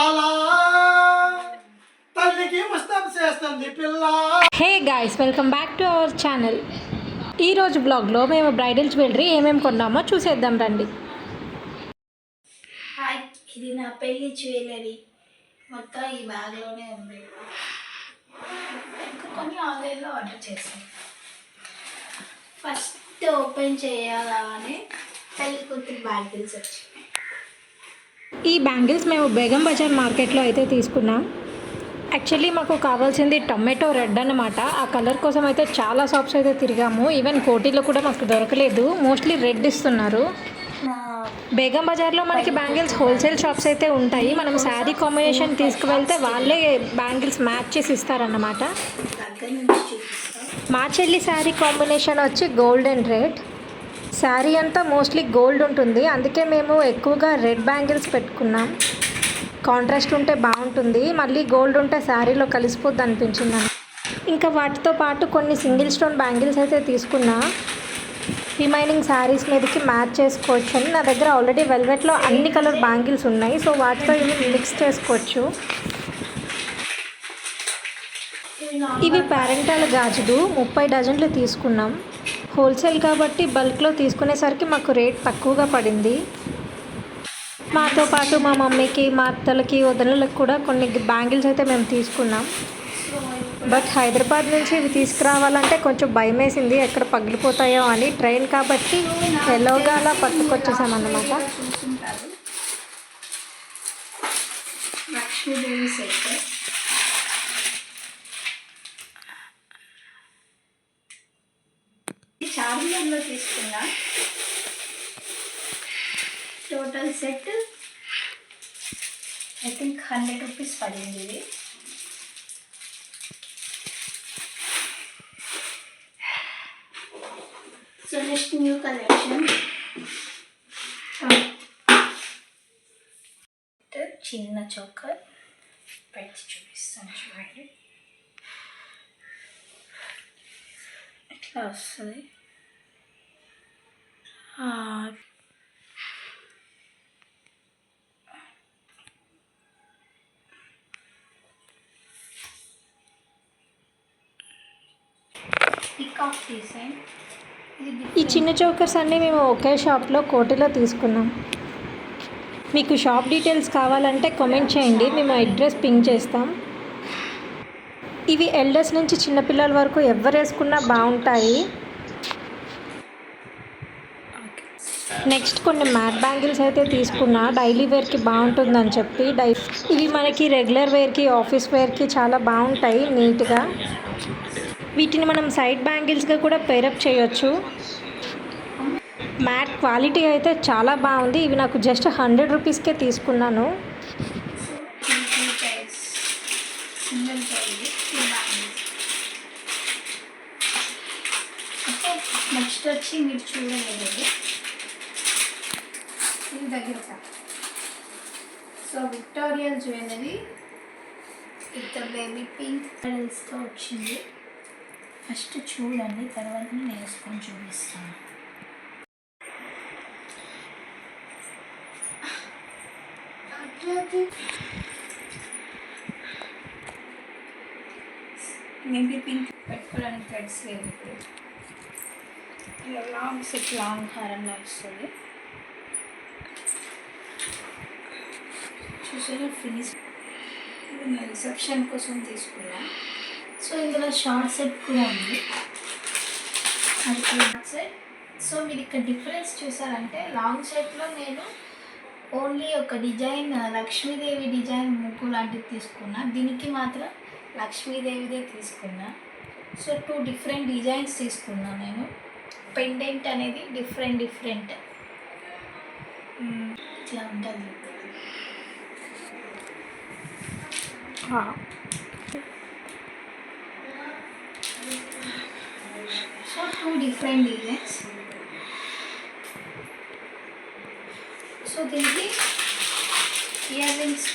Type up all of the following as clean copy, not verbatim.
లాలా తల్లికి ముస్తాబ్ చేస్తుంది పిల్ల. Hey guys, welcome back to our channel. ఈరోజు బ్లాగ్లో మేము బ్రైడల్ జ్యువెలరీ ఏమేమి కొన్నామో చూసేద్దాం రండి. హాయ్, ఇది నా పెళ్లి జ్యువెలరీ. మొత్తం ఈ బ్యాగ్లోనే ఉంది. ఇంకా కొన్ని ఆన్లైన్లో ఆర్డర్ చేశాను. ఫస్ట్ ఓపెన్ చేయాలని పెళ్లి కూతురు బ్యాంగిల్స్ వచ్చాయి. ఈ బ్యాంగిల్స్ మేము బేగం బజార్ మార్కెట్లో అయితే తీసుకున్నాం. యాక్చువల్లీ మాకు కావాల్సింది టొమాటో రెడ్ అన్నమాట. ఆ కలర్ కోసం అయితే చాలా షాప్స్ అయితే తిరిగాము. ఈవెన్ కోటిలో కూడా మాకు దొరకలేదు. మోస్ట్లీ రెడ్ ఇస్తున్నారు. బేగం బజార్లో మనకి బ్యాంగిల్స్ హోల్సేల్ షాప్స్ అయితే ఉంటాయి. మనం శారీ కాంబినేషన్ తీసుకువెళ్తే వాళ్ళే బ్యాంగిల్స్ మ్యాచ్ చేసి ఇస్తారన్నమాట. మా చెల్లి శారీ కాంబినేషన్ వచ్చి గోల్డ్ అండ్ రెడ్. శారీ అంతా మోస్ట్లీ గోల్డ్ ఉంటుంది, అందుకే మేము ఎక్కువగా రెడ్ బ్యాంగిల్స్ పెట్టుకున్నాం. కాంట్రాస్ట్ ఉంటే బాగుంటుంది, మళ్ళీ గోల్డ్ ఉంటే శారీలో కలిసిపోద్ది అనిపించింది. ఇంకా వాటితో పాటు కొన్ని సింగిల్ స్టోన్ బ్యాంగిల్స్ అయితే తీసుకున్నా. రిమైనింగ్ శారీస్ మీదకి మ్యాచ్ చేసుకోవచ్చు అని. నా దగ్గర ఆల్రెడీ వెల్వెట్లో అన్ని కలర్ బ్యాంగిల్స్ ఉన్నాయి, సో వాటితో ఇవి మిక్స్ చేసుకోవచ్చు. ఇవి పేరెంటాల గాజులు 30 డజన్లు తీసుకున్నాం. హోల్సేల్ కాబట్టి బల్క్లో తీసుకునేసరికి మాకు రేట్ తక్కువగా పడింది. మాతో పాటు మా మమ్మీకి, మా అత్తలకి, వదనలకు కూడా కొన్ని బ్యాంగిల్స్ అయితే మేము తీసుకున్నాం. బట్ హైదరాబాద్ నుంచి ఇవి తీసుకురావాలంటే కొంచెం భయం వేసింది, ఎక్కడ పగిలిపోతాయో అని. ట్రైన్ కాబట్టి ఎలాగా అలా పట్టుకొచ్చేసామన్నమాట. లక్ష్మీదేవి సెట్ చార్మినార్లో తీసుకున్నా. Total set I think 100 rupees పడింది ఇది. సో నెక్స్ట్ న్యూ కలెక్షన్ చిన్న చోకర్ పెట్టి చూపిస్తాను చూడండి. ఇట్లా వస్తుంది. ఈ చిన్న చోకర్స్ అన్నీ మేము ఒకే షాప్లో కోటిలో తీసుకున్నాం. మీకు షాప్ డీటెయిల్స్ కావాలంటే కామెంట్ చేయండి, మేము అడ్రస్ పింగ్ చేస్తాం. ఇవి ఎల్డర్స్ నుంచి చిన్నపిల్లల వరకు ఎవరు వేసుకున్నా బాగుంటాయి. నెక్స్ట్ కొన్ని మ్యాట్ బ్యాంగిల్స్ అయితే తీసుకున్నా, డైలీ వేర్కి బాగుంటుందని చెప్పి. ఇవి మనకి రెగ్యులర్ వేర్కి, ఆఫీస్ వేర్కి చాలా బాగుంటాయి నీట్గా. వీటిని మనం సైడ్ బ్యాంగిల్స్గా కూడా పేరప్ చేయొచ్చు. మ్యాట్ క్వాలిటీ అయితే చాలా బాగుంది. ఇవి నాకు జస్ట్ 100 రూపీస్కే తీసుకున్నాను. నెక్స్ట్ వచ్చి మీరు చూడలేదు ఇది దగ్గర. So Victoria jewellery with baby pink కలర్స్తో వచ్చింది. ఫస్ట్ చూడండి, తర్వాత నేను వేసుకొని చూపిస్తాను. బేబీ పింక్ పెట్టుకోవడానికి థ్రెడ్స్ లేవు. ఇలా లాంగ్ సెట్, లాంగ్ హారంలో వస్తుంది. చూసారా ఫినిష్. ఇది నేను రిసెప్షన్ కోసం తీసుకున్నా. సో ఇందులో షార్ట్ సెట్ కూడా ఉంది. అది షార్ట్ సెట్. సో మీరు ఇక్కడ డిఫరెన్స్ చూసారంటే లాంగ్ సెట్లో నేను ఓన్లీ ఒక డిజైన్, లక్ష్మీదేవి డిజైన్ ముగ్గు లాంటిది తీసుకున్నా. దీనికి మాత్రం లక్ష్మీదేవిదే తీసుకున్నా. సో 2 డిఫరెంట్ డిజైన్స్ తీసుకున్నా నేను. పెండెంట్ అనేది డిఫరెంట్ ఇట్లా ఉంటుంది. So 2 different designs. సో దీనికి ఇయర్ రింగ్స్.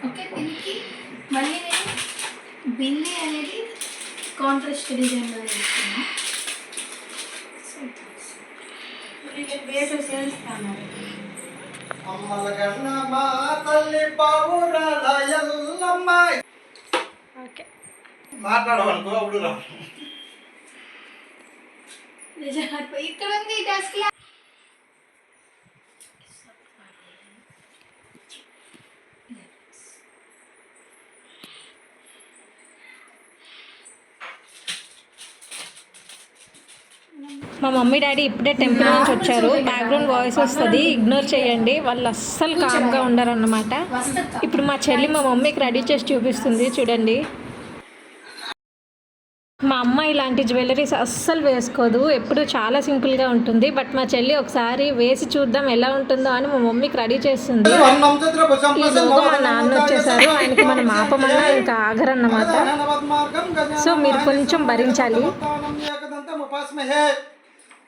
ఓకే దీనికి మళ్ళీ నేను బిల్లి అనేది కాంట్రాస్ట్ డిజైన్లో తీసుకున్నాను. అమ్మల గన్నమ్మ తల్లి పావురాల ఎల్లమ్మ. ఓకే మాట్లాడవనుకో అప్పుడు రా. ఇక్కడ ఉంది డస్క్. మా మమ్మీ డాడీ ఇప్పుడే టెంపుల్ నుంచి వచ్చారు. బ్యాక్గ్రౌండ్ వాయిస్ వస్తుంది, ఇగ్నోర్ చేయండి. వాళ్ళు అస్సలు కామ్గా ఉండరు అన్నమాట. ఇప్పుడు మా చెల్లి మా మమ్మీకి రెడీ చేసి చూపిస్తుంది, చూడండి. మా అమ్మ ఇలాంటి జ్యువెలరీస్ అస్సలు వేసుకోదు, ఎప్పుడు చాలా సింపుల్గా ఉంటుంది. బట్ మా చెల్లి ఒకసారి వేసి చూద్దాం ఎలా ఉంటుందో అని మా మమ్మీకి రెడీ చేస్తుంది. ఈలోగా మా నాన్న వచ్చేసారు, ఆయనకి మనం ఆపమన్నా ఇంకా ఆగరన్నమాట. సో మీరు కొంచెం భరించాలి.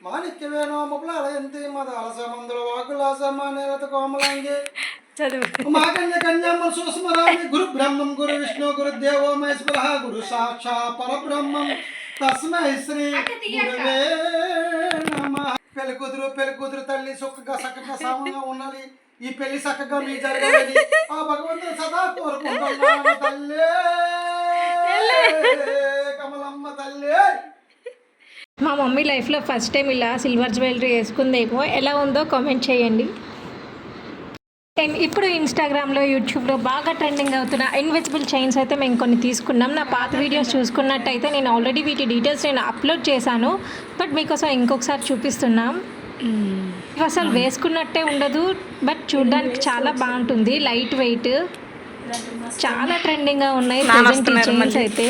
మాణిక్యవేణో ముకులాలయంతి మదాలసమందుల వాకులాసమానేరత కోమలాంగి మాకన్య కన్యామ సుస్మరామి గురు బ్రహ్మం గురు విష్ణు గురు దేవో మహేశ్వరః గురు సాక్షా పరబ్రహ్మం తస్మై శ్రీ గురువే నమః. పెళ్లి కూతురు తల్లి చక్కగా సామంగా ఉండాలి. ఈ పెళ్లి చక్కగా మీ జరగాలని ఆ భగవంతుడు సదా కోరుకుంటున్నాను. తల్లే కమలమ్మ తల్లే. మా మమ్మీ లైఫ్లో ఫస్ట్ టైం ఇలా సిల్వర్ జ్యువెలరీ వేసుకుందేమో, ఎలా ఉందో కామెంట్ చేయండి. ఇప్పుడు ఇన్స్టాగ్రామ్లో యూట్యూబ్లో బాగా ట్రెండింగ్ అవుతున్న ఇన్విజిబుల్ చైన్స్ అయితే మేము కొన్ని తీసుకున్నాం. నా పాత వీడియోస్ చూసుకున్నట్టయితే నేను ఆల్రెడీ వీటి డీటెయిల్స్ నేను అప్లోడ్ చేశాను. బట్ మీకోసం ఇంకొకసారి చూపిస్తున్నాం. ఇవి అసలు వేసుకున్నట్టే ఉండదు, బట్ చూడడానికి చాలా బాగుంటుంది. లైట్ వెయిట్, చాలా ట్రెండింగ్గా ఉన్నాయి ప్రెజెంట్ ఈ చైన్స్ అయితే.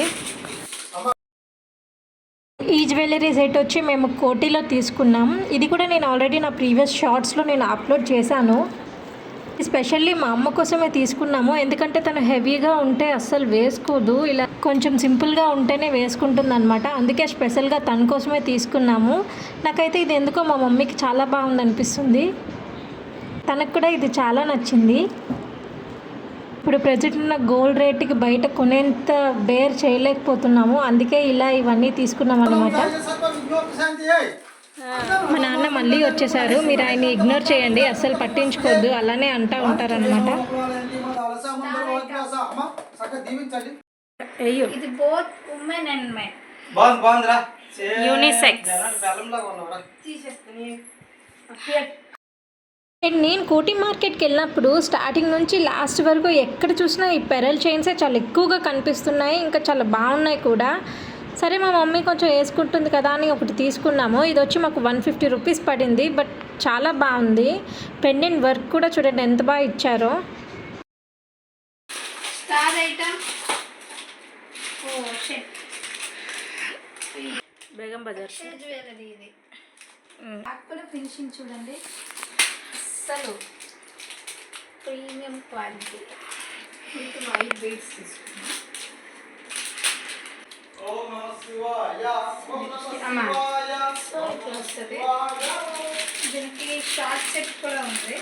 ఈ జ్యువెలరీ సెట్ వచ్చి మేము కోటిలో తీసుకున్నాం. ఇది కూడా నేను ఆల్రెడీ నా ప్రీవియస్ షార్ట్స్లో నేను అప్లోడ్ చేశాను. స్పెషల్లీ మా అమ్మ కోసమే తీసుకున్నాము, ఎందుకంటే తను హెవీగా ఉంటే అస్సలు వేసుకోదు, ఇలా కొంచెం సింపుల్గా ఉంటేనే వేసుకుంటుంది అనమాట. అందుకే స్పెషల్గా తన కోసమే తీసుకున్నాము. నాకైతే ఇది ఎందుకో మా మమ్మీకి చాలా బాగుంది అనిపిస్తుంది, తనకు కూడా ఇది చాలా నచ్చింది. ఇప్పుడు ప్రజెంట్ ఉన్న గోల్డ్ రేట్కి బయట కొనేంత బేర్ చేయలేకపోతున్నాము, అందుకే ఇలా ఇవన్నీ తీసుకున్నాం అనమాట. మా నాన్న మళ్ళీ వచ్చేసారు, మీరు ఆయన్ని ఇగ్నోర్ చేయండి, అస్సలు పట్టించుకోవద్దు, అలానే అంటూ ఉంటారనమాట. ఇది బోత్ ఉమెన్ అండ్ మెన్. బాగుందిరా యూనిసెక్స్. నేను కోటి మార్కెట్కి వెళ్ళినప్పుడు స్టార్టింగ్ నుంచి లాస్ట్ వరకు ఎక్కడ చూసినా ఈ పెరల్ చైన్సే చాలా ఎక్కువగా కనిపిస్తున్నాయి, ఇంకా చాలా బాగున్నాయి కూడా. సరే మా మమ్మీ కొంచెం వేసుకుంటుంది కదా అని ఒకటి తీసుకున్నాము. ఇది వచ్చి మాకు 150 రూపీస్ పడింది, బట్ చాలా బాగుంది. పెండెంట్ వర్క్ కూడా చూడండి ఎంత బాగా ఇచ్చారో. Star item. Oh shit. Begum Bazaar jewellery ఇది. అక్కడ ఫినిషింగ్ చూడండి, అసలు ప్రీమియం క్వాలిటీ. మీకు వైట్ బీడ్స్ తీసుకున్నాం. సో ఇట్లా వస్తుంది. దీనికి షార్ట్ సెట్ కూడా ఉంది.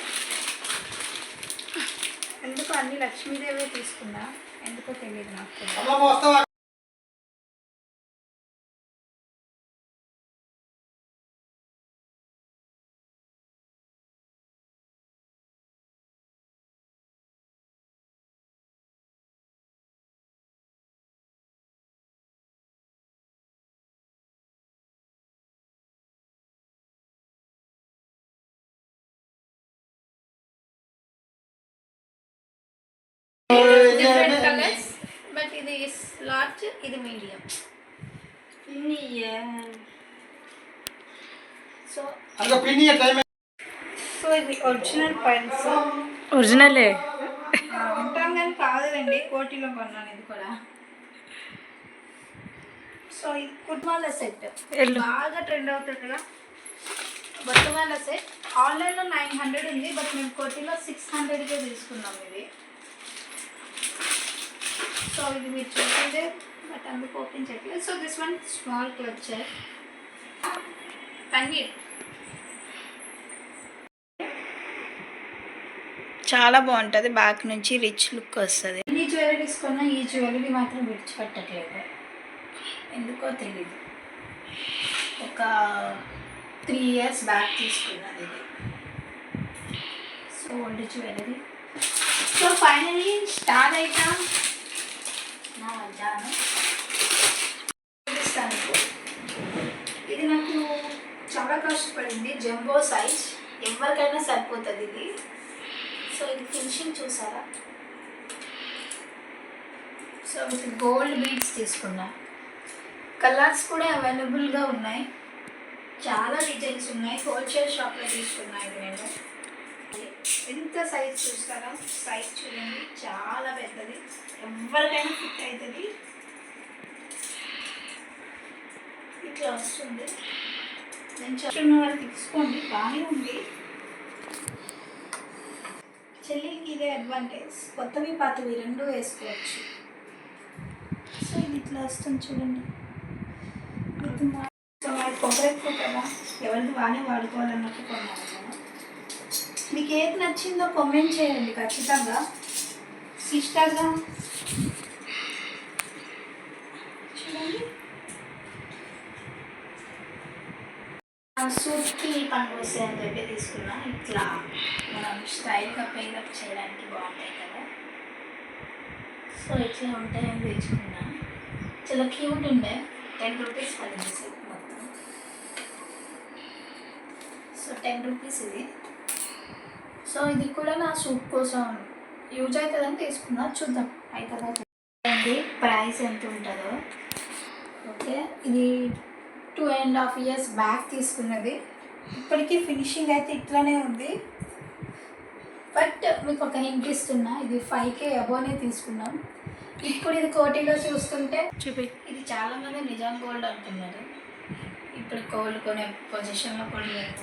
ఎందుకు అన్ని లక్ష్మీదేవి తీసుకున్నా, ఎందుకో తెలియదు నాకు. డిఫరెంట్ కలర్స్, బట్ ఇది లార్జ్, ఇది మీడియం. సో ఇది ఒరిజినల్ పైన్స్. ఒరిజినలే ఉంటాం కానీ కాదులేండి, కోటిలో కొన్నాను ఇది కూడా. సో ఇది కుట్మాల సెట్ బాగా ట్రెండ్ అవుతుంది కదా, బొట్టుమాల సెట్. ఆన్లైన్లో 900 ఉంది, బట్ మేము కోటిలో 600కే తీసుకున్నాం ఇది. సో ఇది మీరు చూసిందే, బట్ అందుకు ఓపెన్ చేయట్లేదు. So this one small clutcher paneer, చాలా బాగుంటుంది. బ్యాక్ నుంచి రిచ్ లుక్ వస్తుంది. ఎన్ని జ్యువెలరీస్ కొన్నా ఈ జ్యువెలరీ మాత్రం విడిచిపెట్టట్లేదు, ఎందుకో తెలీదు. ఒక 3 years బ్యాక్ తీసుకున్నాను ఇది. So old jewellery. So finally start అవుతాం నా మధ్యాహ్నం చూపిస్తాను. ఇది నాకు చాలా కష్టపడింది. జంబో సైజ్, ఎవరికైనా సరిపోతుంది ఇది. సో ఇది ఫినిషింగ్ చూసారా. సో విత్ గోల్డ్ బీడ్స్ తీసుకున్నా. కలర్స్ కూడా అవైలబుల్గా ఉన్నాయి, చాలా డిజైన్స్ ఉన్నాయి. హోల్సేల్ షాప్లో తీసుకున్నాయి ఇది నేను. ఎంత సైజ్ చూస్తారా, సైజ్ చూడండి, చాలా పెద్దది, ఎవరికైనా ఫిట్ అవుతుంది. ఇట్లా వస్తుంది. నేను చెప్తున్న వాళ్ళు తీసుకోండి, బాగానే ఉంది. చెల్లికి ఇదే అడ్వాంటేజ్, కొత్తవి పాతవి రెండు వేసుకోవచ్చు. సో ఇది ఇట్లా వస్తుంది చూడండి. సో అది పొగరెక్కువ కదా, ఎవరికి బాగానే వాడుకోవాలన్నట్టు కొన్నాను నేను. మీకు ఏది నచ్చిందో కామెంట్ చేయండి ఖచ్చితంగా. సిస్టర్గా చూడండి, సూట్కి పని వస్తాయి అని చెప్పి తీసుకున్నా. ఇట్లా మనం స్టైల్గా పేరప్ చేయడానికి బాగుంటాయి కదా. సో ఇట్లా ఉంటాయని తెచ్చుకున్నా. చాలా క్యూట్ ఉండే. 10 రూపీస్ పడింది సెట్ మొత్తం. సో 10 రూపీస్ ఇది. సో ఇది కూడా నా సూట్ కోసం యూజ్ అవుతుందని తీసుకున్నా. చూద్దాం అవుతుందా. ప్రైస్ ఎంత ఉంటుందో. ఓకే, ఇది 2.5 years బ్యాక్ తీసుకున్నది. ఇప్పటికీ ఫినిషింగ్ అయితే ఇట్లానే ఉంది. బట్ మీకు ఒక హింట్ ఇస్తున్నా, ఇది 5K అబోనే తీసుకున్నాం. ఇప్పుడు ఇది కోటిలో చూస్తుంటే చూపి, ఇది చాలామంది నిజాం గోల్డ్ అంటున్నారు. ఇప్పుడు గోల్డ్ కొనే పొజిషన్లో కూడా లేదు.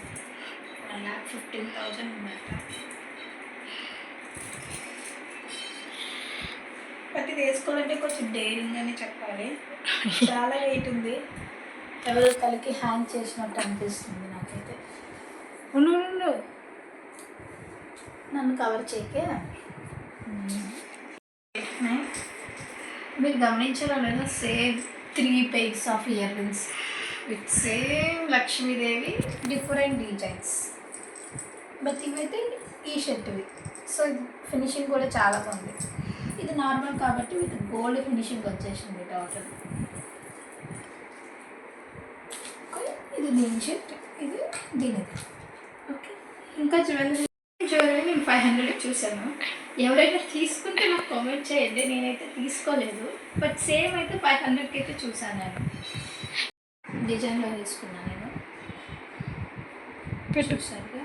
1,15,000 ఉందట. బట్ ఇది వేసుకోవాలంటే కొంచెం డేరింగ్ అని చెప్పాలి. చాలా వెయిట్ ఉంది, ఎవరు తలకి హ్యాంగ్ చేసినట్టు అనిపిస్తుంది నాకైతే. ఉండు, నన్ను కవర్ చేయకే. మీరు గమనించారో లేదో, same 3 pairs of ear rings with same Lakshmidevi, different designs. But ఇవైతే ఈ షర్ట్వి. సో ఇది ఫినిషింగ్ కూడా చాలా బాగుంది. ఇది నార్మల్ కాబట్టి విత్ గోల్డ్ ఫినిషింగ్ వచ్చేసింది టోటల్. ఇది దీని షర్ట్, ఇది దీనిది. ఓకే, ఇంకా జ్యువెలరీ నేను 500 చూసాను. ఎవరైనా తీసుకుంటే నాకు కామెంట్ చేయండి. నేనైతే తీసుకోలేదు, బట్ సేమ్ అయితే 500కి అయితే చూసాను. నేను డిజైన్లో తీసుకున్నాను. నేను చూసారుగా.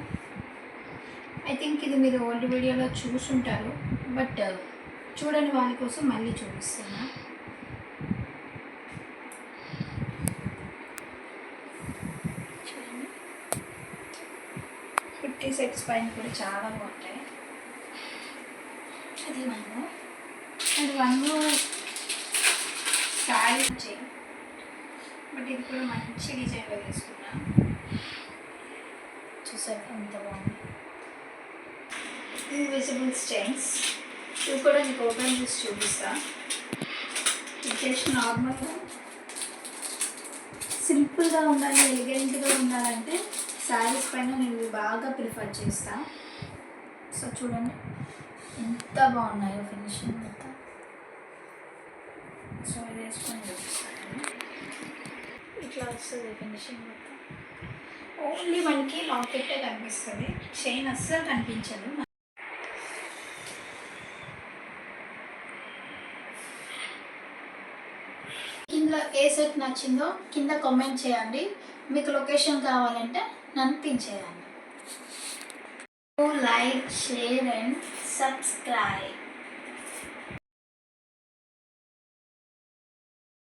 ఐ థింక్ ఇది మీరు ఓల్డ్ వీడియోలో చూసుంటారు, బట్ చూడని వాళ్ళ కోసం మళ్ళీ చూపిస్తున్నా. చూడండి, 50 సెట్స్ పైన కూడా చాలా బాగుంటాయి. అది వన్ శారీ వచ్చాయి. బట్ ఇది కూడా మంచి డిజైన్లో తీసుకున్నా. చూసారు ఎంత బాగుంది. ఇన్విజిబుల్ స్టైన్స్, ఇవి కూడా నీకు ఓపెన్ చేసి చూపిస్తా. ఇది జస్ట్ నార్మల్గా సింపుల్గా ఉండాలి, ఎలిగెంట్గా ఉండాలంటే శారీస్ పైన నేను ఇవి బాగా ప్రిఫర్ చేస్తా. సో చూడండి ఎంత బాగున్నాయో ఫినిషింగ్ మొత్తం. సో ఇది వేసుకొని చూపిస్తాను. ఇట్లా వస్తుంది ఫినిషింగ్ మొత్తం. ఓన్లీ మనకి లాకెట్టే కనిపిస్తుంది, చైన్ అస్సలు కనిపించదు. కింద ఏ సెట్ నచ్చిందో కింద కామెంట్ చేయండి. మీకు లొకేషన్ కావాలంటే నన్ను పిన్ చేయండి. Like, share and subscribe.